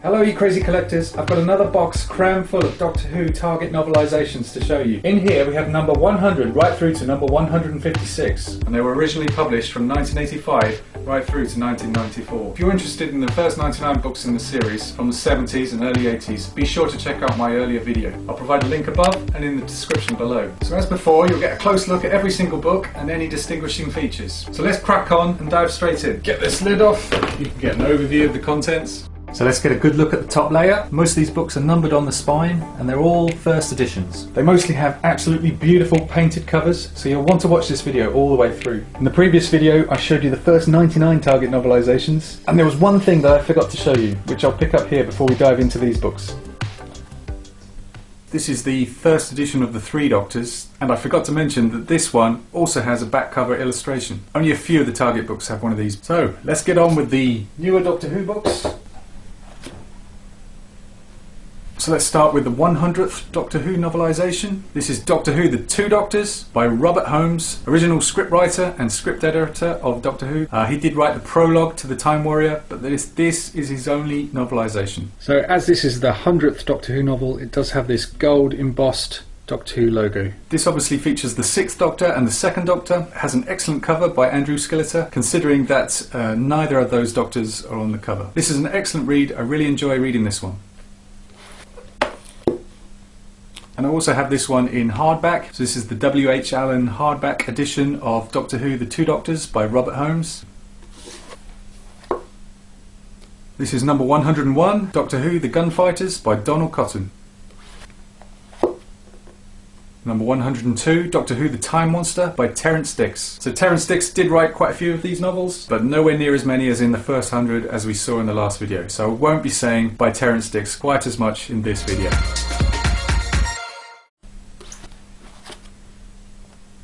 Hello you crazy collectors, I've got another box crammed full of Doctor Who Target novelisations to show you. In here we have number 100 right through to number 156, and they were originally published from 1985 right through to 1994. If you're interested in the first 99 books in the series from the 70s and early 80s, be sure to check out my earlier video. I'll provide a link above and in the description below. So as before, you'll get a close look at every single book and any distinguishing features. So let's crack on and dive straight in. Get this lid off, you can get an overview of the contents. So let's get a good look at the top layer. Most of these books are numbered on the spine and they're all first editions. They mostly have absolutely beautiful painted covers, so you'll want to watch this video all the way through. In the previous video I showed you the first 99 Target novelisations, and there was one thing that I forgot to show you, which I'll pick up here before we dive into these books. This is the first edition of the Three Doctors, and I forgot to mention that this one also has a back cover illustration. Only a few of the Target books have one of these. So let's get on with the newer Doctor Who books. So let's start with the 100th Doctor Who novelisation. This is Doctor Who The Two Doctors by Robert Holmes, original scriptwriter and script editor of Doctor Who. He did write the prologue to The Time Warrior, but this is his only novelisation. So as this is the 100th Doctor Who novel, it does have this gold embossed Doctor Who logo. This obviously features the 6th Doctor and the 2nd Doctor. It has an excellent cover by Andrew Skilleter, considering that neither of those Doctors are on the cover. This is an excellent read. I really enjoy reading this one. And I also have this one in hardback. So this is the W.H. Allen hardback edition of Doctor Who The Two Doctors by Robert Holmes. This is number 101, Doctor Who The Gunfighters by Donald Cotton. Number 102, Doctor Who The Time Monster by Terrance Dicks. So Terrance Dicks did write quite a few of these novels, but nowhere near as many as in the first 100 as we saw in the last video. So I won't be saying by Terrance Dicks quite as much in this video.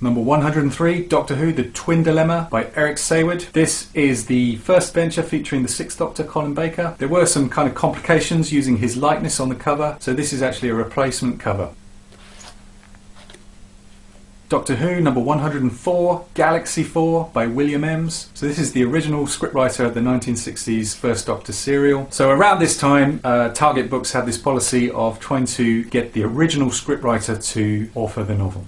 Number 103, Doctor Who The Twin Dilemma by Eric Saward. This is the first venture featuring the 6th Doctor, Colin Baker. There were some kind of complications using his likeness on the cover, so this is actually a replacement cover. Doctor Who number 104, Galaxy 4 by William Ems. So this is the original scriptwriter of the 1960s First Doctor serial. So around this time, Target Books had this policy of trying to get the original scriptwriter to author the novel.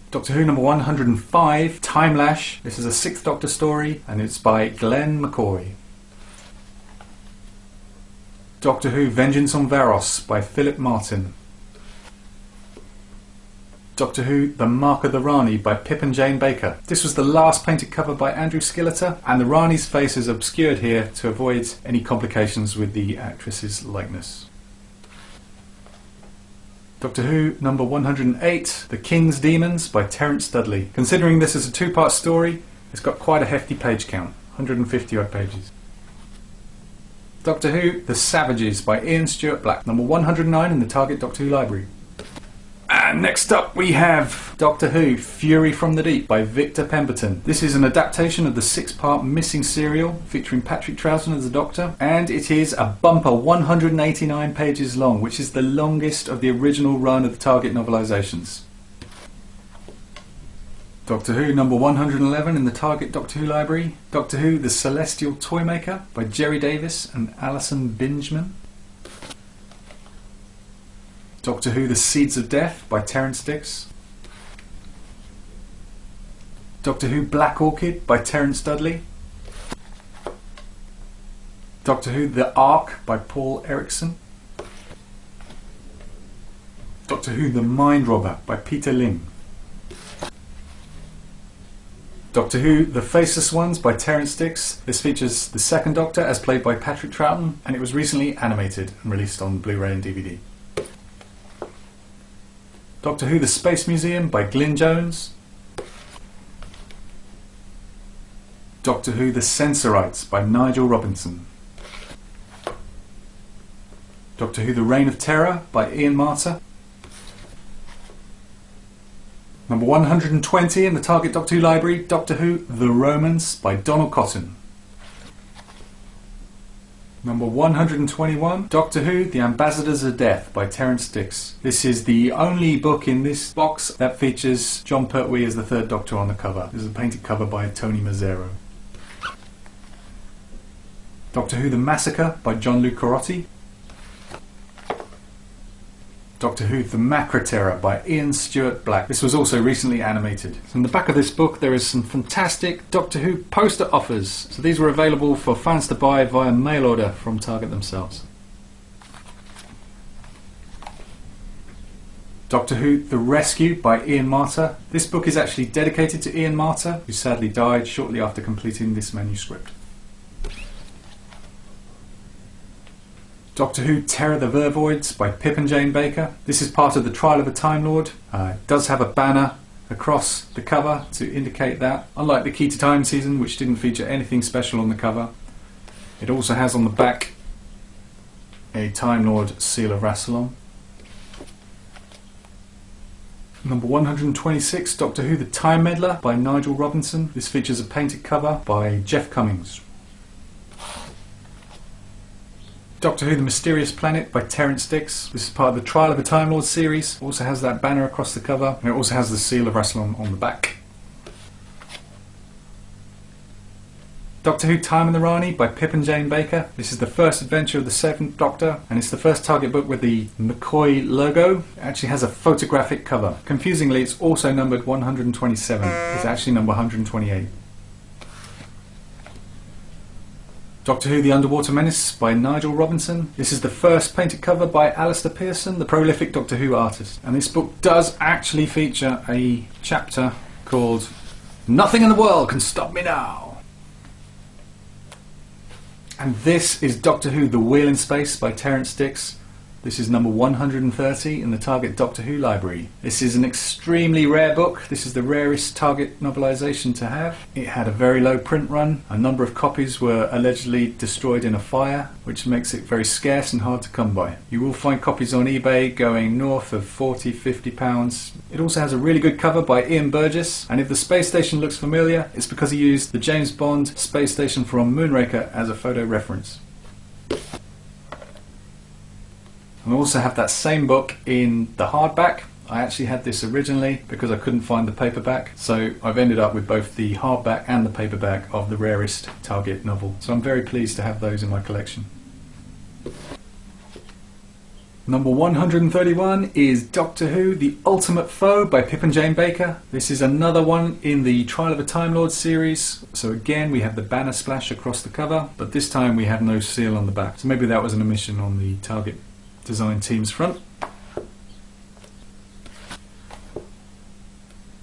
Doctor Who number 105, Time Lash. This is a 6th Doctor story and it's by Glenn McCoy. Doctor Who Vengeance on Varos by Philip Martin. Doctor Who The Mark of the Rani by Pip and Jane Baker. This was the last painted cover by Andrew Skilleter, and the Rani's face is obscured here to avoid any complications with the actress's likeness. Doctor Who number 108, The King's Demons by Terrance Dudley. Considering this is a 2-part story, it's got quite a hefty page count, 150 odd pages. Doctor Who The Savages by Ian Stuart Black, number 109 in the Target Doctor Who library. And next up we have Doctor Who Fury from the Deep by Victor Pemberton. This is an adaptation of the 6-part Missing serial featuring Patrick Troughton as the Doctor, and it is a bumper 189 pages long, which is the longest of the original run of the Target novelisations. Doctor Who number 111 in the Target Doctor Who library, Doctor Who The Celestial Toymaker by Jerry Davis and Alison Bingeman. Doctor Who The Seeds of Death by Terrance Dicks. Doctor Who Black Orchid by Terrance Dudley. Doctor Who The Ark by Paul Erickson. Doctor Who The Mind Robber by Peter Ling. Doctor Who The Faceless Ones by Terrance Dicks. This features the 2nd Doctor as played by Patrick Troughton, and it was recently animated and released on Blu-ray and DVD. Doctor Who The Space Museum by Glyn Jones. Doctor Who The Sensorites by Nigel Robinson. Doctor Who The Reign of Terror by Ian Marter. Number 120 in the Target Doctor Who library, Doctor Who The Romans by Donald Cotton. Number 121, Doctor Who The Ambassadors of Death by Terrance Dicks. This is the only book in this box that features John Pertwee as the 3rd Doctor on the cover. This is a painted cover by Tony Mazzaro. Doctor Who The Massacre by John Luke Carotti. Doctor Who The Macra Terror by Ian Stewart Black. This was also recently animated. So in the back of this book there is some fantastic Doctor Who poster offers. So these were available for fans to buy via mail order from Target themselves. Doctor Who The Rescue by Ian Marter. This book is actually dedicated to Ian Marter, who sadly died shortly after completing this manuscript. Doctor Who Terror the Vervoids by Pip and Jane Baker. This is part of the Trial of a Time Lord. It does have a banner across the cover to indicate that. Unlike the Key to Time season, which didn't feature anything special on the cover, it also has on the back a Time Lord seal of Rassilon. Number 126, Doctor Who The Time Meddler by Nigel Robinson. This features a painted cover by Jeff Cummings. Doctor Who The Mysterious Planet by Terrance Dicks. This is part of the Trial of a Time Lord series. It also has that banner across the cover, and it also has the seal of Rassilon on the back. Doctor Who Time and the Rani by Pip and Jane Baker. This is the first adventure of the 7th Doctor, and it's the first Target book with the McCoy logo. It actually has a photographic cover. Confusingly, it's also numbered 127. It's actually number 128. Doctor Who The Underwater Menace by Nigel Robinson. This is the first painted cover by Alistair Pearson, the prolific Doctor Who artist. And this book does actually feature a chapter called Nothing in the World Can Stop Me Now. And this is Doctor Who The Wheel in Space by Terrance Dicks. This is number 130 in the Target Doctor Who library. This is an extremely rare book. This is the rarest Target novelisation to have. It had a very low print run. A number of copies were allegedly destroyed in a fire, which makes it very scarce and hard to come by. You will find copies on eBay going north of £40–50. It also has a really good cover by Ian Burgess, and if the space station looks familiar, it's because he used the James Bond space station from Moonraker as a photo reference. I also have that same book in the hardback. I actually had this originally because I couldn't find the paperback, so I've ended up with both the hardback and the paperback of the rarest Target novel. So I'm very pleased to have those in my collection. Number 131 is Doctor Who The Ultimate Foe by Pip and Jane Baker. This is another one in the Trial of a Time Lord series. So again we have the banner splash across the cover, but this time we have no seal on the back. So maybe that was an omission on the Target design team's front.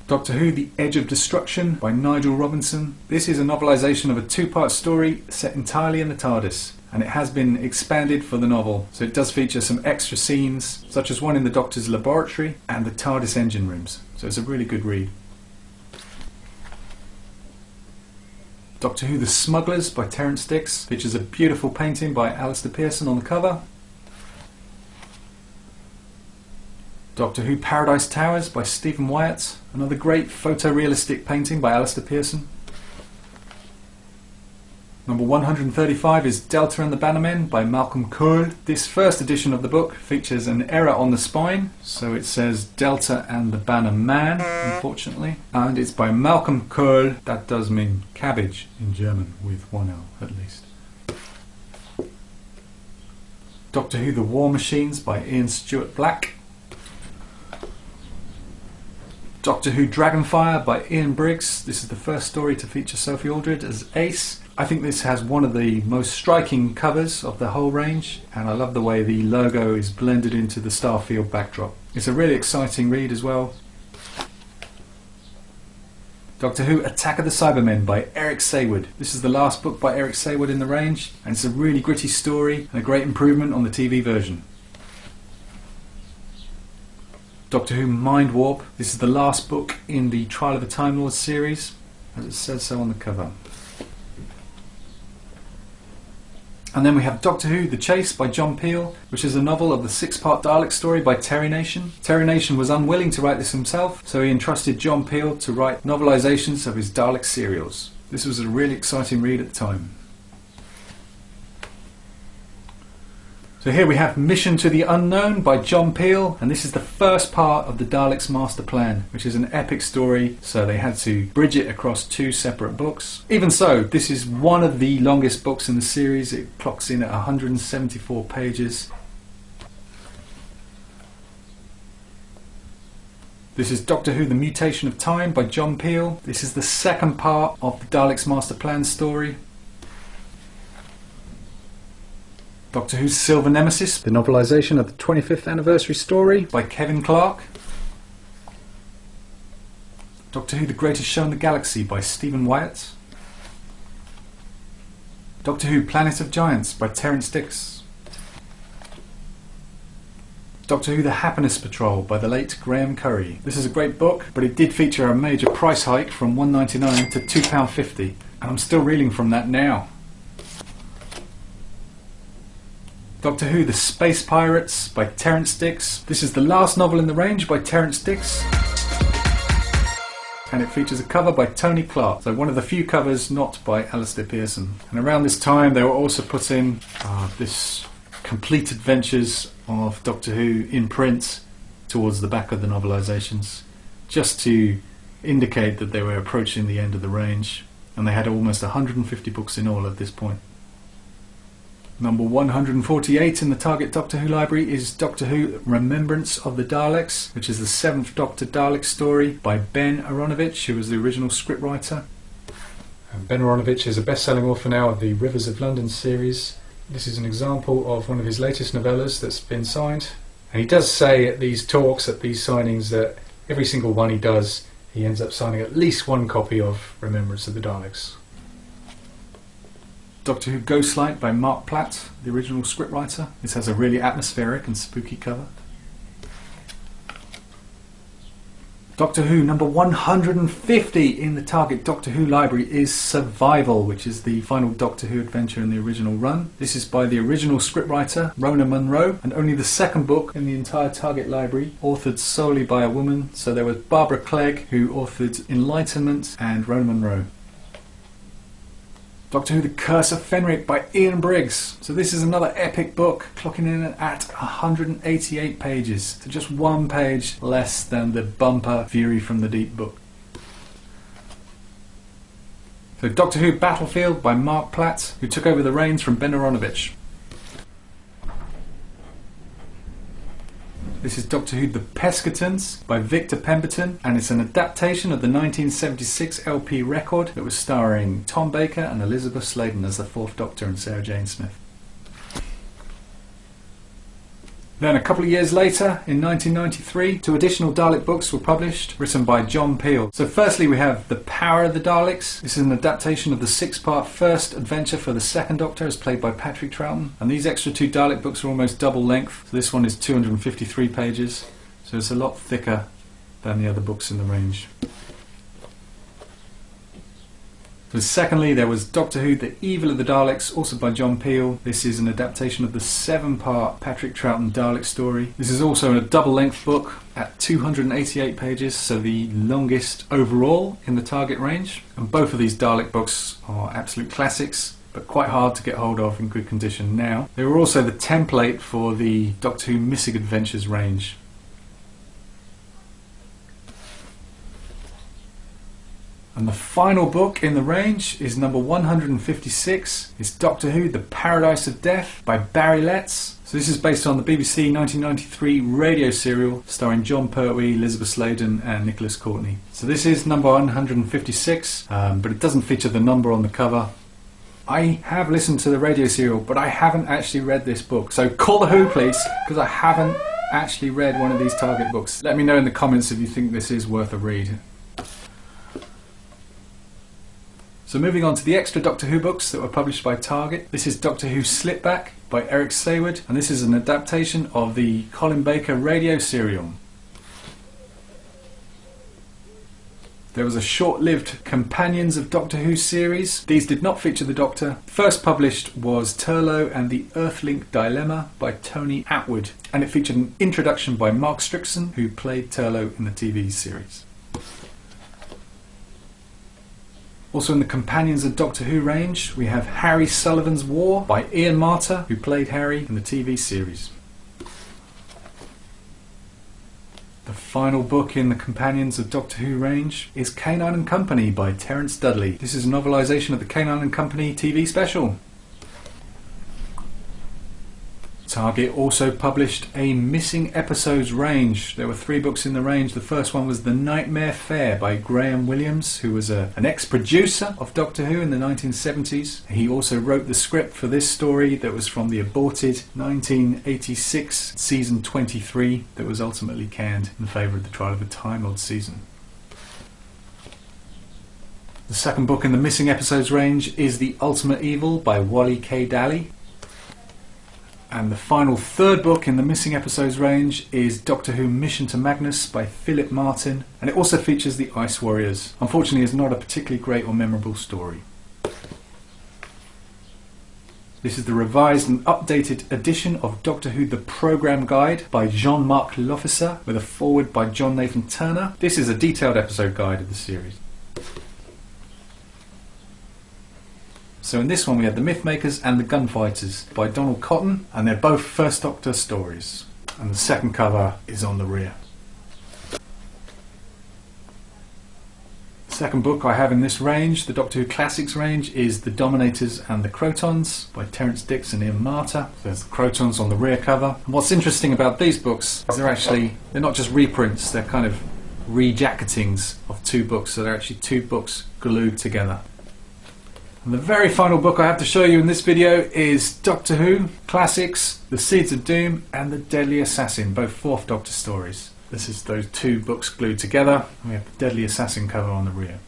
Doctor Who The Edge of Destruction by Nigel Robinson. This is a novelisation of a two-part story set entirely in the TARDIS, and it has been expanded for the novel, so it does feature some extra scenes, such as one in the Doctor's laboratory and the TARDIS engine rooms, so it's a really good read. Doctor Who The Smugglers by Terrance Dicks features a beautiful painting by Alistair Pearson on the cover. Doctor Who Paradise Towers by Stephen Wyatt, another great photorealistic painting by Alistair Pearson. Number 135 is Delta and the Bannermen by Malcolm Cole. This first edition of the book features an error on the spine, so it says Delta and the Bannerman, unfortunately. And it's by Malcolm Cole. That does mean cabbage in German, with one L at least. Doctor Who The War Machines by Ian Stewart Black. Doctor Who Dragonfire by Ian Briggs. This is the first story to feature Sophie Aldred as Ace. I think this has one of the most striking covers of the whole range, and I love the way the logo is blended into the Starfield backdrop. It's a really exciting read as well. Doctor Who Attack of the Cybermen by Eric Saward. This is the last book by Eric Saward in the range, and it's a really gritty story and a great improvement on the TV version. Doctor Who Mind Warp. This is the last book in the Trial of a Time Lord series, as it says so on the cover. And then we have Doctor Who The Chase by John Peel, which is a novel of the 6-part Dalek story by Terry Nation. Terry Nation was unwilling to write this himself, so he entrusted John Peel to write novelisations of his Dalek serials. This was a really exciting read at the time. So here we have Mission to the Unknown by John Peel, and this is the first part of the Daleks' Master Plan, which is an epic story, so they had to bridge it across 2 separate books. Even so, this is one of the longest books in the series. It clocks in at 174 pages. This is Doctor Who: The Mutation of Time by John Peel. This is the second part of the Daleks' Master Plan story. Doctor Who's Silver Nemesis, the novelisation of the 25th anniversary story by Kevin Clarke. Doctor Who: The Greatest Show in the Galaxy by Stephen Wyatt. Doctor Who: Planet of Giants by Terrance Dicks. Doctor Who: The Happiness Patrol by the late Graham Curry. This is a great book, but it did feature a major price hike from £1.99 to £2.50, and I'm still reeling from that now. Doctor Who: The Space Pirates by Terrance Dicks. This is the last novel in the range by Terrance Dicks, and it features a cover by Tony Clark, so one of the few covers not by Alistair Pearson. And around this time they were also putting this complete adventures of Doctor Who in print towards the back of the novelisations, just to indicate that they were approaching the end of the range, and they had almost 150 books in all at this point. Number 148 in the Target Doctor Who library is Doctor Who: Remembrance of the Daleks, which is the 7th Doctor Dalek story by Ben Aaronovitch, who was the original scriptwriter. Ben Aaronovitch is a best-selling author now of the Rivers of London series. This is an example of one of his latest novellas that's been signed. And he does say at these talks, at these signings, that every single one he does, he ends up signing at least one copy of Remembrance of the Daleks. Doctor Who: Ghostlight by Marc Platt, the original scriptwriter. This has a really atmospheric and spooky cover. Doctor Who number 150 in the Target Doctor Who library is Survival, which is the final Doctor Who adventure in the original run. This is by the original scriptwriter, Rona Munro, and only the second book in the entire Target library, authored solely by a woman. So there was Barbara Clegg, who authored Enlightenment, and Rona Munro. Doctor Who: The Curse of Fenric by Ian Briggs. So this is another epic book, clocking in at 188 pages, so just one page less than the bumper Fury from the Deep book. So Doctor Who: Battlefield by Marc Platt, who took over the reins from Ben Aaronovitch. This is Doctor Who: The Pescatons by Victor Pemberton, and it's an adaptation of the 1976 LP record that was starring Tom Baker and Elizabeth Sladen as the 4th Doctor and Sarah Jane Smith. Then a couple of years later, in 1993, 2 additional Dalek books were published, written by John Peel. So firstly we have The Power of the Daleks. This is an adaptation of the 6-part first adventure for the 2nd Doctor, as played by Patrick Troughton. And these extra 2 Dalek books are almost double length. So this one is 253 pages, so it's a lot thicker than the other books in the range. So secondly, there was Doctor Who: The Evil of the Daleks, also by John Peel. This is an adaptation of the 7-part Patrick Troughton Dalek story. This is also a double-length book at 288 pages, so the longest overall in the Target range. And both of these Dalek books are absolute classics, but quite hard to get hold of in good condition now. They were also the template for the Doctor Who Missing Adventures range. And the final book in the range is number 156. It's Doctor Who: The Paradise of Death by Barry Letts. So this is based on the BBC 1993 radio serial starring John Pertwee, Elizabeth Sladen and Nicholas Courtney. So this is number 156, but it doesn't feature the number on the cover. I have listened to the radio serial, but I haven't actually read this book. So call the Who please, because I haven't actually read one of these Target books. Let me know in the comments if you think this is worth a read. So moving on to the extra Doctor Who books that were published by Target. This is Doctor Who Slipback by Eric Sayward, and this is an adaptation of the Colin Baker radio serial. There was a short-lived Companions of Doctor Who series. These did not feature the Doctor. First published was TERRO and the Earthlink Dilemma by Tony Attwood, and it featured an introduction by Mark Strickson, who played TERRO in the TV series. Also in the Companions of Doctor Who range, we have Harry Sullivan's War by Ian Marter, who played Harry in the TV series. The final book in the Companions of Doctor Who range is Canine and Company by Terrance Dudley. This is a novelisation of the Canine and Company TV special. Target also published a missing episodes range. There were 3 books in the range. The first one was The Nightmare Fair by Graham Williams, who was an ex-producer of Doctor Who in the 1970s. He also wrote the script for this story that was from the aborted 1986 season 23 that was ultimately canned in favour of the Trial of a Time Lord season. The second book in the missing episodes range is The Ultimate Evil by Wally K. Daly. And the final third book in the missing episodes range is Doctor Who Mission to Magnus by Philip Martin, and it also features the Ice Warriors. Unfortunately, it's not a particularly great or memorable story. This is the revised and updated edition of Doctor Who The Programme Guide by Jean-Marc L'Officer, with a foreword by John Nathan Turner. This is a detailed episode guide of the series. So in this one we have The Mythmakers and The Gunfighters by Donald Cotton, and they're both First Doctor stories. And the second cover is on the rear. The second book I have in this range, the Doctor Who Classics range, is The Dominators and the Crotons by Terrance Dicks and Ian Marter. There's the Crotons on the rear cover. And what's interesting about these books is they're not just reprints, they're kind of rejacketings of 2 books, so they're actually 2 books glued together. And the very final book I have to show you in this video is Doctor Who Classics, The Seeds of Doom and The Deadly Assassin, both 4th Doctor stories. This is those 2 books glued together. We have the Deadly Assassin cover on the rear.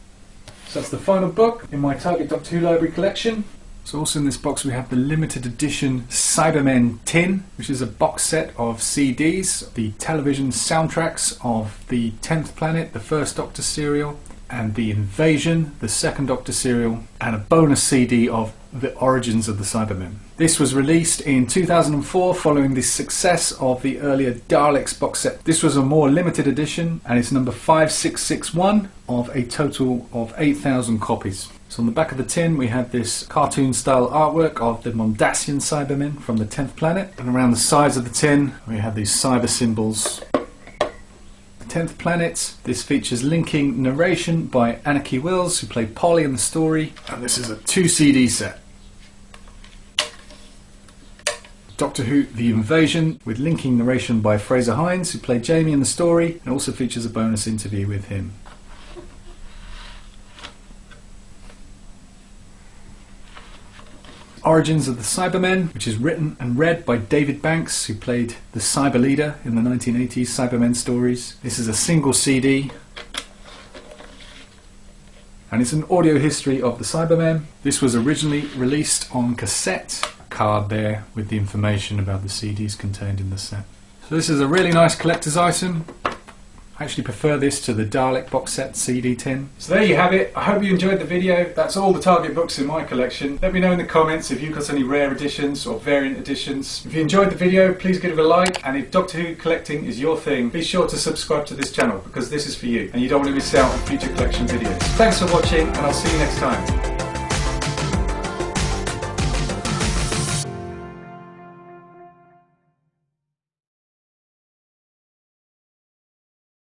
So that's the final book in my Target Doctor Who library collection. So also in this box we have the limited edition Cybermen tin, which is a box set of CDs, the television soundtracks of the 10th Planet, the 1st Doctor serial, and The Invasion, the 2nd Doctor serial, and a bonus CD of The Origins of the Cybermen. This was released in 2004 following the success of the earlier Daleks box set. This was a more limited edition, and it's number 5661 of a total of 8,000 copies. So on the back of the tin we have this cartoon style artwork of the Mondasian Cybermen from the 10th Planet, and around the sides of the tin we have these cyber symbols. 10th Planet. This features linking narration by Anarchy Wills, who played Polly in the story, and this is a 2 CD set. Doctor Who The Invasion, with linking narration by Fraser Hines, who played Jamie in the story, and also features a bonus interview with him. Origins of the Cybermen, which is written and read by David Banks, who played the Cyber Leader in the 1980s Cybermen stories. This is a single CD, and it's an audio history of the Cybermen. This was originally released on cassette. A card there with the information about the CDs contained in the set. So this is a really nice collector's item. I actually prefer this to the Dalek box set CD tin. So there you have it. I hope you enjoyed the video. That's all the Target books in my collection. Let me know in the comments if you've got any rare editions or variant editions. If you enjoyed the video, please give it a like, and if Doctor Who collecting is your thing, be sure to subscribe to this channel because this is for you and you don't want to miss out on future collection videos. Thanks for watching, and I'll see you next time.